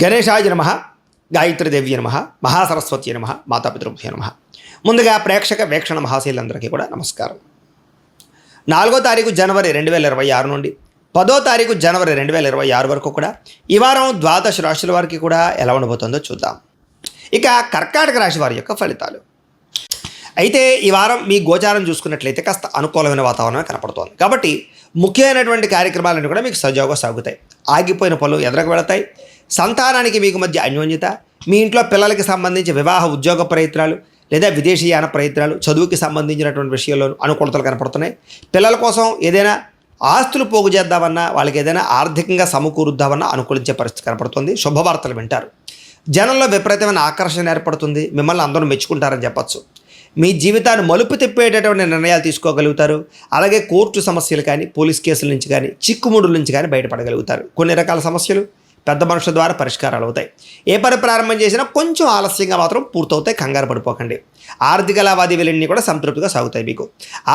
గణేశాయ నమః, గాయత్రీదేవి నమః, మహాసరస్వతి నమః, మాతాపితృభ్యో నమః. ముందుగా ప్రేక్షక వీక్షణ మహాశీలందరికీ కూడా నమస్కారం. 4వ తారీఖు జనవరి 2026 నుండి 10వ తారీఖు జనవరి 2026 వరకు కూడా ఈ వారం ద్వాదశ రాశుల వారికి కూడా ఎలా ఉండబోతుందో చూద్దాం. ఇక కర్కాటక రాశి వారి యొక్క ఫలితాలు. అయితే ఈ వారం మీ గోచారం చూసుకున్నట్లయితే కాస్త అనుకూలమైన వాతావరణమే కనపడుతోంది. కాబట్టి ముఖ్యమైనటువంటి కార్యక్రమాలన్నీ కూడా మీకు సజావుగా సాగుతాయి. ఆగిపోయిన పనులు ఎదురకు వెళతాయి. సంతానానికి మీకు మధ్య అన్యోన్యత, మీ ఇంట్లో పిల్లలకి సంబంధించి వివాహ ఉద్యోగ ప్రయత్నాలు లేదా విదేశీయాన ప్రయత్నాలు, చదువుకి సంబంధించినటువంటి విషయాల్లో అనుకూలతలు కనపడుతున్నాయి. పిల్లల కోసం ఏదైనా ఆస్తులు పోగు చేద్దామన్నా, వాళ్ళకి ఏదైనా ఆర్థికంగా సమకూరుద్దామన్నా అనుకూలించే పరిస్థితి కనపడుతుంది. శుభవార్తలు వింటారు. జనంలో విపరీతమైన ఆకర్షణ ఏర్పడుతుంది. మిమ్మల్ని అందరూ మెచ్చుకుంటారని చెప్పచ్చు. మీ జీవితాన్ని మలుపు తిప్పేటటువంటి నిర్ణయాలు తీసుకోగలుగుతారు. అలాగే కోర్టు సమస్యలు కానీ, పోలీస్ కేసుల నుంచి కానీ, చిక్కుముడుల నుంచి కానీ బయటపడగలుగుతారు. కొన్ని రకాల సమస్యలు పెద్ద మనుషుల ద్వారా పరిష్కారాలు అవుతాయి. ఏ పని ప్రారంభం చేసినా కొంచెం ఆలస్యంగా మాత్రం పూర్తవుతాయి. కంగారు పడిపోకండి. ఆర్థిక లావాదేవీలన్నీ కూడా సంతృప్తిగా సాగుతాయి. మీకు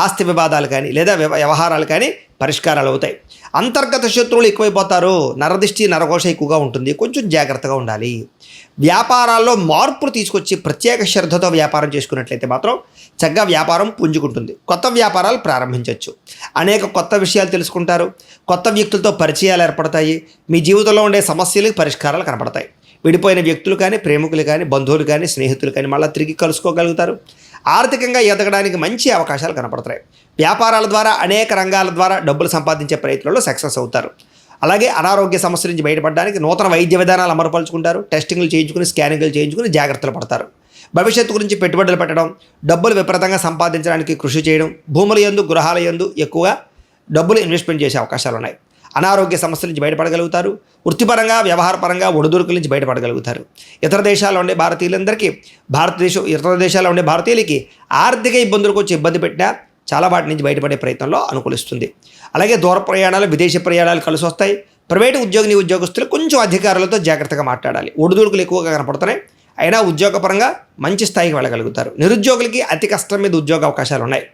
ఆస్తి వివాదాలు కానీ లేదా వ్యవహారాలు కానీ పరిష్కారాలు అవుతాయి. అంతర్గత శత్రువులు ఎక్కువైపోతారు. నరదిష్టి నరఘోష ఎక్కువగా ఉంటుంది. కొంచెం జాగ్రత్తగా ఉండాలి. వ్యాపారాల్లో మార్పులు తీసుకొచ్చి ప్రత్యేక శ్రద్ధతో వ్యాపారం చేసుకున్నట్లయితే మాత్రం చక్కగా వ్యాపారం పుంజుకుంటుంది. కొత్త వ్యాపారాలు ప్రారంభించవచ్చు. అనేక కొత్త విషయాలు తెలుసుకుంటారు. కొత్త వ్యక్తులతో పరిచయాలు ఏర్పడతాయి. మీ జీవితంలో ఉండే సమస్యలకు పరిష్కారాలు కనపడతాయి. విడిపోయిన వ్యక్తులు కానీ, ప్రేమికులు కానీ, బంధువులు కానీ, స్నేహితులు కానీ మళ్ళీ తిరిగి కలుసుకోగలుగుతారు. ఆర్థికంగా ఎదగడానికి మంచి అవకాశాలు కనపడతాయి. వ్యాపారాల ద్వారా అనేక రంగాల ద్వారా డబ్బులు సంపాదించే ప్రయత్నంలో సక్సెస్ అవుతారు. అలాగే అనారోగ్య సమస్యల నుంచి బయటపడడానికి నూతన వైద్య విధానాలు అమలుపరుచుకుంటారు. టెస్టింగ్లు చేయించుకుని, స్కానింగ్లు చేయించుకుని జాగ్రత్తలు పడతారు. భవిష్యత్తు గురించి పెట్టుబడులు పెట్టడం, డబ్బులు విపరీతంగా సంపాదించడానికి కృషి చేయడం, భూముల యందు, గృహాల యందు ఎక్కువగా డబ్బులు ఇన్వెస్ట్మెంట్ చేసే అవకాశాలు ఉన్నాయి. అనారోగ్య సమస్యల నుంచి బయటపడగలుగుతారు. వృత్తిపరంగా, వ్యవహారపరంగా ఒడిదుడుకుల నుంచి బయటపడగలుగుతారు. ఇతర దేశాల్లో ఉండే భారతీయులందరికీ ఇతర దేశాల్లో ఉండే భారతీయులకి ఆర్థిక ఇబ్బందులకు వచ్చి ఇబ్బంది పెట్టినా చాలా వాటి నుంచి బయటపడే ప్రయత్నంలో అనుకూలిస్తుంది. అలాగే దూర ప్రయాణాలు, విదేశీ ప్రయాణాలు కలిసి వస్తాయి. ప్రైవేటు ఉద్యోగస్తులు కొంచెం అధికారులతో జాగ్రత్తగా మాట్లాడాలి. ఒడిదుడుకులు ఎక్కువగా కనపడుతున్నాయి. అయినా ఉద్యోగపరంగా మంచి స్థాయికి వెళ్ళగలుగుతారు. నిరుద్యోగులకి అతి కష్టం మీద ఉద్యోగ అవకాశాలు ఉన్నాయి.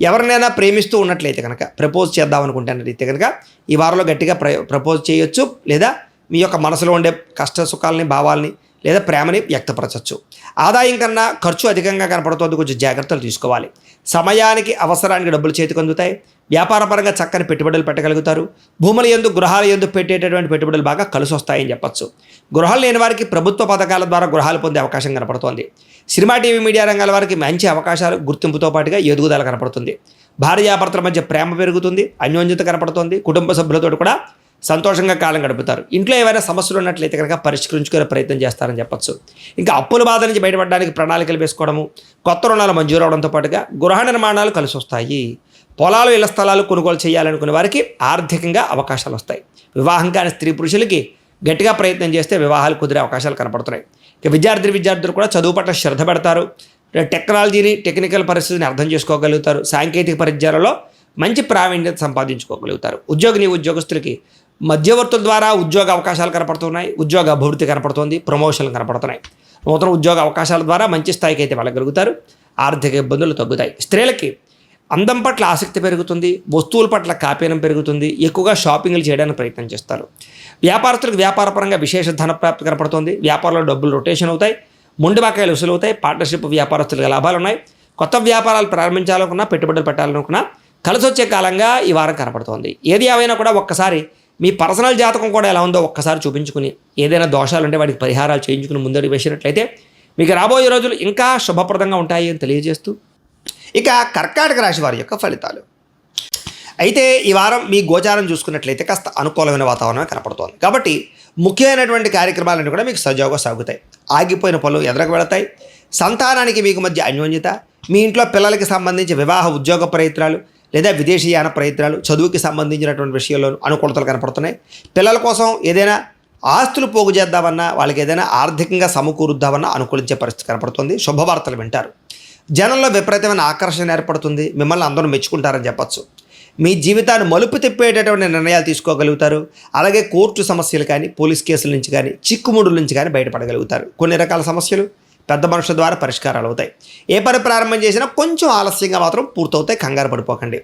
ఎవరినైనా ప్రేమిస్తూ ఉన్నట్లయితే కనుక, ప్రపోజ్ చేద్దాం అనుకుంటున్నట్లయితే కనుక ఈ వారంలో గట్టిగా ప్రపోజ్ చేయొచ్చు. లేదా మీ యొక్క మనసులో ఉండే కష్ట సుఖాలని, భావాలని లేదా ప్రేమని వ్యక్తపరచవచ్చు. ఆదాయం కన్నా ఖర్చు అధికంగా కనపడుతుంది. కొంచెం జాగ్రత్తలు తీసుకోవాలి. సమయానికి, అవసరానికి డబ్బులు చేతికి అందుతాయి. వ్యాపారపరంగా చక్కని పెట్టుబడులు పెట్టగలుగుతారు. భూముల యందు, గృహాల యందు పెట్టేటటువంటి పెట్టుబడులు బాగా కలిసి వస్తాయని చెప్పచ్చు. గృహాలు లేని వారికి ప్రభుత్వ పథకాల ద్వారా గృహాలు పొందే అవకాశం కనపడుతోంది. సినిమా, టీవీ, మీడియా రంగాల వారికి మంచి అవకాశాలు, గుర్తింపుతో పాటుగా ఎదుగుదల కనపడుతుంది. భార్యాభర్తల మధ్య ప్రేమ పెరుగుతుంది. అన్యోన్యత కనపడుతుంది. కుటుంబ సభ్యులతో కూడా సంతోషంగా కాలం గడుపుతారు. ఇంట్లో ఏవైనా సమస్యలు ఉన్నట్లయితే కనుక పరిష్కరించుకునే ప్రయత్నం చేస్తారని చెప్పచ్చు. ఇంకా అప్పుల బాధ నుంచి బయటపడడానికి ప్రణాళికలు వేసుకోవడము, కొత్త రుణాలు మంజూరు అవడంతో పాటుగా గృహ నిర్మాణాలు కలిసి వస్తాయి. పొలాలు, ఇళ్ల స్థలాలు కొనుగోలు చేయాలనుకునే వారికి ఆర్థికంగా అవకాశాలు వస్తాయి. వివాహం కాని స్త్రీ పురుషులకి గట్టిగా ప్రయత్నం చేస్తే వివాహాలు కుదిరే అవకాశాలు కనపడుతున్నాయి. ఇక విద్యార్థులు కూడా చదువు పట్ల శ్రద్ధ పెడతారు. టెక్నాలజీని, టెక్నికల్ పరిస్థితిని అర్థం చేసుకోగలుగుతారు. సాంకేతిక పరిజ్ఞానంలో మంచి ప్రావీణ్యత సంపాదించుకోగలుగుతారు. ఉద్యోగస్తులకి మధ్యవర్తుల ద్వారా ఉద్యోగ అవకాశాలు కనపడుతున్నాయి. ఉద్యోగ అభివృద్ధి కనపడుతుంది. ప్రమోషన్లు కనపడుతున్నాయి. నూతన ఉద్యోగ అవకాశాల ద్వారా మంచి స్థాయికి అయితే వెళ్ళగలుగుతారు. ఆర్థిక ఇబ్బందులు తగ్గుతాయి. స్త్రీలకి అందం పట్ల ఆసక్తి పెరుగుతుంది. వస్తువుల పట్ల కాపీనం పెరుగుతుంది. ఎక్కువగా షాపింగ్లు చేయడానికి ప్రయత్నం చేస్తారు. వ్యాపారస్తులకు వ్యాపారపరంగా విశేష ధనప్రాప్తి కనపడుతుంది. వ్యాపారంలో డబ్బులు రొటేషన్ అవుతాయి. మొండి బకాయిలు వసూలు అవుతాయి. పార్ట్నర్షిప్ వ్యాపారస్తులకు లాభాలు ఉన్నాయి. కొత్త వ్యాపారాలు ప్రారంభించాలనుకున్నా, పెట్టుబడులు పెట్టాలనుకున్నా కలిసి వచ్చే కాలంగా ఈ వారం కనపడుతోంది. ఏది ఏమైనా కూడా ఒక్కసారి మీ పర్సనల్ జాతకం కూడా ఎలా ఉందో ఒక్కసారి చూపించుకుని, ఏదైనా దోషాలు ఉంటే వాటికి పరిహారాలు చేయించుకుని ముందడుగు వేసినట్లయితే మీకు రాబోయే రోజులు ఇంకా శుభప్రదంగా ఉంటాయి అని తెలియజేస్తూ ఇక కర్కాటక రాశి వారి యొక్క ఫలితాలు. అయితే ఈ వారం మీ గోచారం చూసుకున్నట్లయితే కాస్త అనుకూలమైన వాతావరణమే కనపడుతోంది. కాబట్టి ముఖ్యమైనటువంటి కార్యక్రమాలన్నీ కూడా మీకు సజావుగా సాగుతాయి. ఆగిపోయిన పనులు ఎదురకు వెళతాయి. సంతానానికి మీకు మధ్య అన్యోన్యత, మీ ఇంట్లో పిల్లలకి సంబంధించి వివాహ ఉద్యోగ ప్రయత్నాలు లేదా విదేశీయాన ప్రయత్నాలు, చదువుకి సంబంధించినటువంటి విషయాల్లో అనుకూలతలు కనపడుతున్నాయి. పిల్లల కోసం ఏదైనా ఆస్తులు పోగు చేద్దామన్నా, వాళ్ళకి ఏదైనా ఆర్థికంగా సమకూరుద్దామన్నా అనుకూలించే పరిస్థితి కనపడుతుంది. శుభవార్తలు వింటారు. జనంలో విపరీతమైన ఆకర్షణ ఏర్పడుతుంది. మిమ్మల్ని అందరూ మెచ్చుకుంటారని చెప్పచ్చు. మీ జీవితాన్ని మలుపు తిప్పేటటువంటి నిర్ణయాలు తీసుకోగలుగుతారు. అలాగే కోర్టు సమస్యలు కానీ, పోలీస్ కేసుల నుంచి కానీ, చిక్కుముడుల నుంచి కానీ బయటపడగలుగుతారు. కొన్ని రకాల సమస్యలు పెద్ద మనుషుల ద్వారా పరిష్కారాలు అవుతాయి. ఏ పని ప్రారంభం చేసినా కొంచెం ఆలస్యంగా మాత్రం పూర్తవుతాయి. కంగారు పడిపోకండి.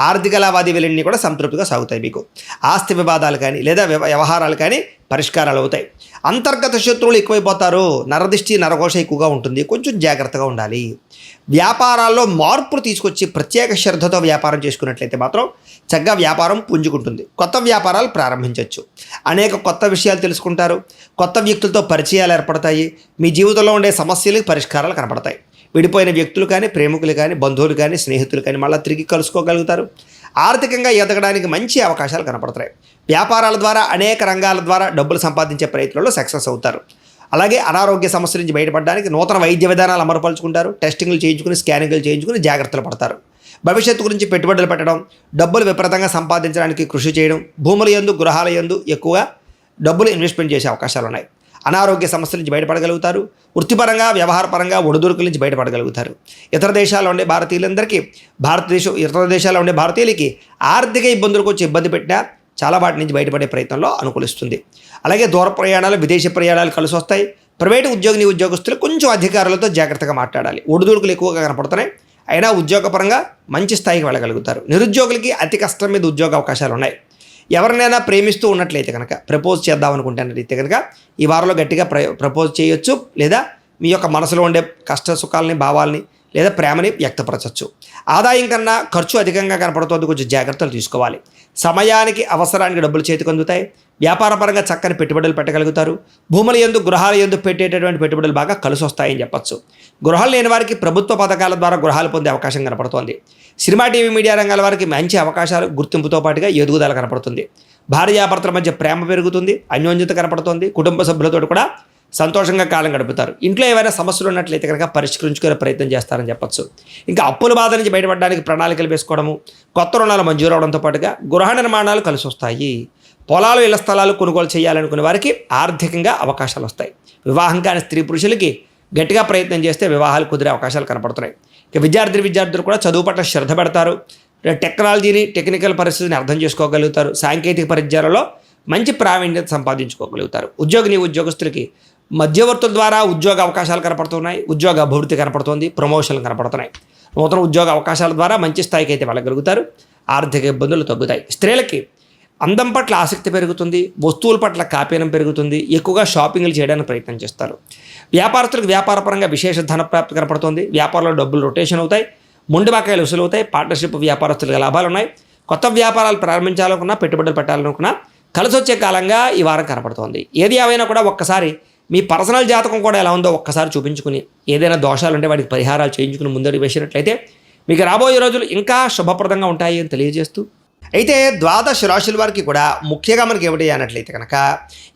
ఆర్థిక లావాదేవీలన్నీ కూడా సంతృప్తిగా సాగుతాయి. మీకు ఆస్తి వివాదాలు కానీ లేదా వ్యవహారాలు కానీ పరిష్కారాలు అవుతాయి. అంతర్గత శత్రువులు ఎక్కువైపోతారు. నరదిష్టి నరఘోష ఎక్కువగా ఉంటుంది. కొంచెం జాగ్రత్తగా ఉండాలి. వ్యాపారాల్లో మార్పులు తీసుకొచ్చి ప్రత్యేక శ్రద్ధతో వ్యాపారం చేసుకున్నట్లయితే మాత్రం చక్కగా వ్యాపారం పుంజుకుంటుంది. కొత్త వ్యాపారాలు ప్రారంభించవచ్చు. అనేక కొత్త విషయాలు తెలుసుకుంటారు. కొత్త వ్యక్తులతో పరిచయాలు ఏర్పడతాయి. మీ జీవితంలో ఉండే సమస్యలకు పరిష్కారాలు కనపడతాయి. విడిపోయిన వ్యక్తులు కానీ, ప్రేమికులు కానీ, బంధువులు కానీ, స్నేహితులు కానీ మళ్ళీ తిరిగి కలుసుకోగలుగుతారు. ఆర్థికంగా ఎదగడానికి మంచి అవకాశాలు కనపడతాయి. వ్యాపారాల ద్వారా అనేక రంగాల ద్వారా డబ్బులు సంపాదించే ప్రయత్నంలో సక్సెస్ అవుతారు. అలాగే అనారోగ్య సమస్యల నుంచి బయటపడడానికి నూతన వైద్య విధానాలు అమలుపరుచుకుంటారు. టెస్టింగ్లు చేయించుకుని, స్కానింగ్లు చేయించుకుని జాగ్రత్తలు పడతారు. భవిష్యత్తు గురించి పెట్టుబడులు పెట్టడం, డబ్బులు విపరీతంగా సంపాదించడానికి కృషి చేయడం, భూముల యందు, గృహాల యందు ఎక్కువగా డబ్బులు ఇన్వెస్ట్మెంట్ చేసే అవకాశాలు ఉన్నాయి. అనారోగ్య సమస్యల నుంచి బయటపడగలుగుతారు. వృత్తిపరంగా, వ్యవహారపరంగా ఒడిదుడుకుల నుంచి బయటపడగలుగుతారు. ఇతర దేశాల్లో ఉండే భారతీయులందరికీ, ఇతర దేశాల్లో ఉండే భారతీయులకి ఆర్థిక ఇబ్బందులకు వచ్చి ఇబ్బంది పెట్టినా చాలా వాటి నుంచి బయటపడే ప్రయత్నంలో అనుకూలిస్తుంది. అలాగే దూర ప్రయాణాలు, విదేశీ ప్రయాణాలు కలిసి వస్తాయి. ప్రైవేటు ఉద్యోగస్తులు కొంచెం అధికారులతో జాగ్రత్తగా మాట్లాడాలి. ఒడిదుడుకులు ఎక్కువగా కనపడుతున్నాయి. అయినా ఉద్యోగపరంగా మంచి స్థాయికి వెళ్ళగలుగుతారు. నిరుద్యోగులకి అతి కష్టం మీద ఉద్యోగ అవకాశాలు ఉన్నాయి. ఎవరినైనా ప్రేమిస్తూ ఉన్నట్లయితే కనుక, ప్రపోజ్ చేద్దాం అనుకుంటున్నట్లయితే కనుక ఈ వారంలో గట్టిగా ప్రపోజ్ చేయొచ్చు. లేదా మీ యొక్క మనసులో ఉండే కష్ట సుఖాలని, భావాలని లేదా ప్రేమని వ్యక్తపరచవచ్చు. ఆదాయం కన్నా ఖర్చు అధికంగా కనపడుతుంది. కొంచెం జాగ్రత్తలు తీసుకోవాలి. సమయానికి, అవసరానికి డబ్బులు చేతికి అందుతాయి. వ్యాపారపరంగా చక్కని పెట్టుబడులు పెట్టగలుగుతారు. భూముల యందు, గృహాల యందు పెట్టేటటువంటి పెట్టుబడులు బాగా కలిసి వస్తాయని చెప్పచ్చు. గృహాలు లేని వారికి ప్రభుత్వ పథకాల ద్వారా గృహాలు పొందే అవకాశం కనపడుతోంది. సినిమా, టీవీ, మీడియా రంగాల వారికి మంచి అవకాశాలు, గుర్తింపుతో పాటుగా ఎదుగుదల కనపడుతుంది. భార్యాభర్తల మధ్య ప్రేమ పెరుగుతుంది. అన్యోన్యత కనపడుతుంది. కుటుంబ సభ్యులతో కూడా సంతోషంగా కాలం గడుపుతారు. ఇంట్లో ఏవైనా సమస్యలు ఉన్నట్లయితే కనుక పరిష్కరించుకునే ప్రయత్నం చేస్తారని చెప్పచ్చు. ఇంకా అప్పుల బాధ నుంచి బయటపడడానికి ప్రణాళికలు వేసుకోవడము, కొత్త రుణాలు మంజూరు అవడంతో పాటుగా గృహ నిర్మాణాలు కలిసి వస్తాయి. పొలాలు, ఇళ్ల స్థలాలు కొనుగోలు చేయాలనుకునే వారికి ఆర్థికంగా అవకాశాలు వస్తాయి. వివాహం కాని స్త్రీ పురుషులకి గట్టిగా ప్రయత్నం చేస్తే వివాహాలు కుదిరే అవకాశాలు కనపడుతున్నాయి. ఇక విద్యార్థులు కూడా చదువు పట్ల శ్రద్ధ పెడతారు. టెక్నాలజీని, టెక్నికల్ పరిస్థితిని అర్థం చేసుకోగలుగుతారు. సాంకేతిక పరిజ్ఞానంలో మంచి ప్రావీణ్యత సంపాదించుకోగలుగుతారు. ఉద్యోగస్తులకి మధ్యవర్తుల ద్వారా ఉద్యోగ అవకాశాలు కనపడుతున్నాయి. ఉద్యోగ అభివృద్ధి కనపడుతుంది. ప్రమోషన్లు కనపడుతున్నాయి. నూతన ఉద్యోగ అవకాశాల ద్వారా మంచి స్థాయికి అయితే వెళ్ళగలుగుతారు. ఆర్థిక ఇబ్బందులు తగ్గుతాయి. స్త్రీలకి అందం పట్ల ఆసక్తి పెరుగుతుంది. వస్తువుల పట్ల కాపీనం పెరుగుతుంది. ఎక్కువగా షాపింగ్లు చేయడానికి ప్రయత్నం చేస్తారు. వ్యాపారస్తులకు వ్యాపారపరంగా విశేష ధన ప్రాప్తి కనపడుతుంది. వ్యాపారంలో డబ్బులు రొటేషన్ అవుతాయి. మొండి బకాయిలు వసూలు అవుతాయి. పార్ట్నర్షిప్ వ్యాపారస్తులకు లాభాలు ఉన్నాయి. కొత్త వ్యాపారాలు ప్రారంభించాలనుకున్నా, పెట్టుబడులు పెట్టాలనుకున్నా కలిసి వచ్చే కాలంగా ఈ వారం కనపడుతోంది. ఏది ఏమైనా కూడా ఒక్కసారి మీ పర్సనల్ జాతకం కూడా ఎలా ఉందో ఒక్కసారి చూపించుకుని, ఏదైనా దోషాలు ఉంటే వాటికి పరిహారాలు చేయించుకుని ముందడుగు వేసినట్లయితే మీకు రాబోయే రోజులు ఇంకా శుభప్రదంగా ఉంటాయి అని తెలియజేస్తూ, అయితే ద్వాదశ రాశుల వారికి కూడా ముఖ్యంగా మనకి ఏమిటి అన్నట్లయితే కనుక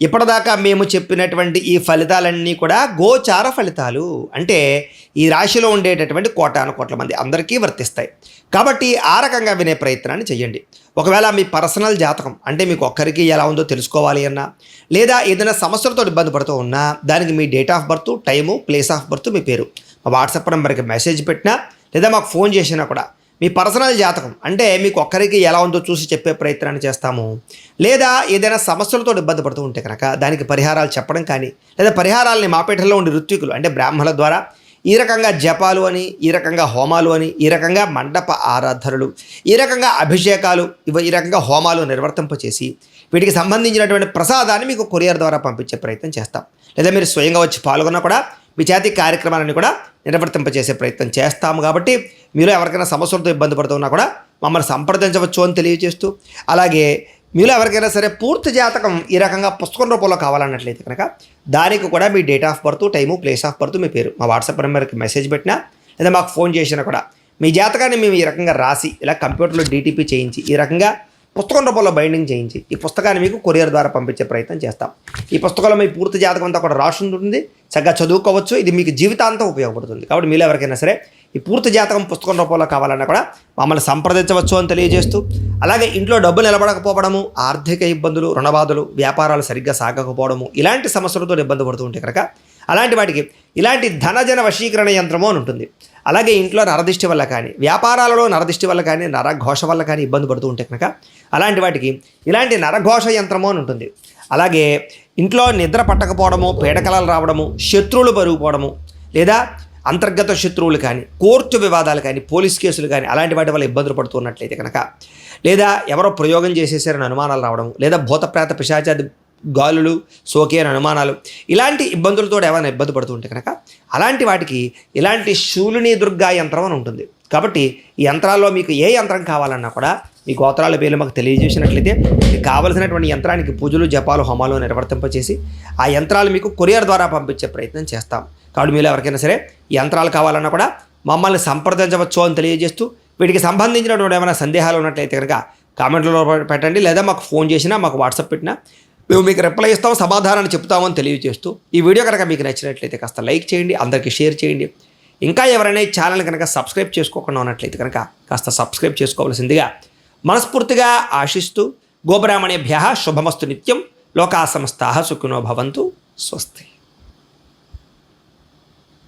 ఇప్పటిదాకా మేము చెప్పినటువంటి ఈ ఫలితాలన్నీ కూడా గోచార ఫలితాలు. అంటే ఈ రాశిలో ఉండేటటువంటి కోటాను మంది అందరికీ వర్తిస్తాయి. కాబట్టి ఆ రకంగా వినే ప్రయత్నాన్ని చేయండి. ఒకవేళ మీ పర్సనల్ జాతకం అంటే మీకు ఒక్కరికి ఎలా ఉందో తెలుసుకోవాలి అన్నా, లేదా ఏదైనా సమస్యలతో ఇబ్బంది పడుతూ ఉన్నా, దానికి మీ date of birth, time, place of birth, మీ పేరు మా వాట్సాప్ నెంబర్కి మెసేజ్ పెట్టినా లేదా మాకు ఫోన్ చేసినా కూడా మీ పర్సనల్ జాతకం అంటే మీకు ఒక్కరికి ఎలా ఉందో చూసి చెప్పే ప్రయత్నాన్ని చేస్తాము. లేదా ఏదైనా సమస్యలతో ఇబ్బంది పడుతూ ఉంటే కనుక దానికి పరిహారాలు చెప్పడం కానీ, లేదా పరిహారాలని మాపేటలో ఉండే ఋత్వికులు అంటే బ్రాహ్మణుల ద్వారా ఈ రకంగా జపాలు అని, ఈ రకంగా హోమాలు అని, ఈ రకంగా మండప ఆరాధనలు, ఈ రకంగా అభిషేకాలు, ఈ రకంగా హోమాలు నిర్వర్తింపచేసి వీటికి సంబంధించినటువంటి ప్రసాదాన్ని మీకు కొరియర్ ద్వారా పంపించే ప్రయత్నం చేస్తాం. లేదా మీరు స్వయంగా వచ్చి పాల్గొన్నా కూడా మీ చేతి కార్యక్రమాలను కూడా నిర్వర్తింపచేసే ప్రయత్నం చేస్తాము. కాబట్టి మీరు ఎవరికైనా సమస్యలతో ఇబ్బంది పడుతున్నా కూడా మమ్మల్ని సంప్రదించవచ్చు అని తెలియజేస్తూ, అలాగే మీలో ఎవరికైనా సరే పూర్తి జాతకం ఈ రకంగా పుస్తకం రూపంలో కావాలన్నట్లయితే కనుక దానికి కూడా మీ date of birth, time, place of birth, మీ పేరు మా వాట్సాప్ నెంబర్కి మెసేజ్ పెట్టినా లేదా మాకు ఫోన్ చేసినా కూడా మీ జాతకాన్ని మేము ఈ రకంగా రాసి ఇలా కంప్యూటర్లో డీటీపీ చేయించి ఈ రకంగా పుస్తకం రూపంలో బైండింగ్ చేయించి ఈ పుస్తకాన్ని మీకు కొరియర్ ద్వారా పంపించే ప్రయత్నం చేస్తాం. ఈ పుస్తకంలో మీ పూర్తి జాతకం అంతా కూడా రాసి ఉంటుంది. చక్కగా చదువుకోవచ్చు. ఇది మీకు జీవితాంతం ఉపయోగపడుతుంది. కాబట్టి మీలో ఎవరికైనా సరే ఈ పూర్తి జాతకం పుస్తకం రూపంలో కావాలన్నా కూడా మమ్మల్ని సంప్రదించవచ్చు అని తెలియజేస్తూ, అలాగే ఇంట్లో డబ్బులు నిలబడకపోవడము, ఆర్థిక ఇబ్బందులు, రుణబాధలు, వ్యాపారాలు సరిగ్గా సాగకపోవడము, ఇలాంటి సమస్యలతో ఇబ్బంది పడుతూ ఉంటే కనుక అలాంటి వాటికి ఇలాంటి ధనజన వశీకరణ యంత్రము అని ఉంటుంది. అలాగే ఇంట్లో నరదిష్టి వల్ల కానీ, వ్యాపారాలలో నరదిష్టి వల్ల కానీ, నరఘోష వల్ల కానీ ఇబ్బంది పడుతూ ఉంటే కనుక అలాంటి వాటికి ఇలాంటి నరఘోష యంత్రము అని ఉంటుంది. అలాగే ఇంట్లో నిద్ర పట్టకపోవడము, పీడకలలు రావడము, శత్రువులు పెరిగిపోవడము, లేదా అంతర్గత శత్రువులు కానీ, కోర్టు వివాదాలు కానీ, పోలీస్ కేసులు కానీ అలాంటి వాటి వల్ల ఇబ్బందులు పడుతున్నట్లయితే కనుక, లేదా ఎవరో ప్రయోగం చేసేసారని అనుమానాలు రావడం, లేదా భూతప్రేత పిశాచాది గాలులు, సోకేన అనుమానాలు ఇలాంటి ఇబ్బందులతో ఏమైనా ఇబ్బంది పడుతూ ఉంటే కనుక అలాంటి వాటికి ఇలాంటి శూలిని దుర్గా యంత్రం అని ఉంటుంది. కాబట్టి ఈ యంత్రాల్లో మీకు ఏ యంత్రం కావాలన్నా కూడా మీ గోత్రాల పేర్లు మాకు తెలియజేసినట్లయితే మీకు కావలసినటువంటి యంత్రానికి పూజలు, జపాలు, హోమాలు నిర్వర్తింపచేసి ఆ యంత్రాలు మీకు కొరియర్ ద్వారా పంపించే ప్రయత్నం చేస్తాం. కాబట్టి మీరు ఎవరికైనా సరే ఈ యంత్రాలు కావాలన్నా కూడా మమ్మల్ని సంప్రదించవచ్చు అని తెలియజేస్తూ వీటికి సంబంధించినటువంటి ఏమైనా సందేహాలు ఉన్నట్లయితే కనుక కామెంట్లో పెట్టండి, లేదా మాకు ఫోన్ చేసినా మాకు వాట్సాప్ పెట్టినా మేము మీకు రిప్లై ఇస్తాం, సమాధానాన్ని చెప్తామని తెలియజేస్తూ ఈ వీడియో కనుక మీకు నచ్చినట్లయితే కాస్త లైక్ చేయండి, అందరికీ షేర్ చేయండి. ఇంకా ఎవరైనా ఈ ఛానల్ కనుక సబ్స్క్రైబ్ చేసుకోకుండా ఉన్నట్లయితే కనుక కాస్త సబ్స్క్రైబ్ చేసుకోవాల్సిందిగా మనస్ఫూర్తిగా ఆశిస్తూ గోబ్రాహ్మణేభ్యః శుభమస్తు నిత్యం. లోకా సమస్తాః సుఖినో భవంతు. స్వస్తి.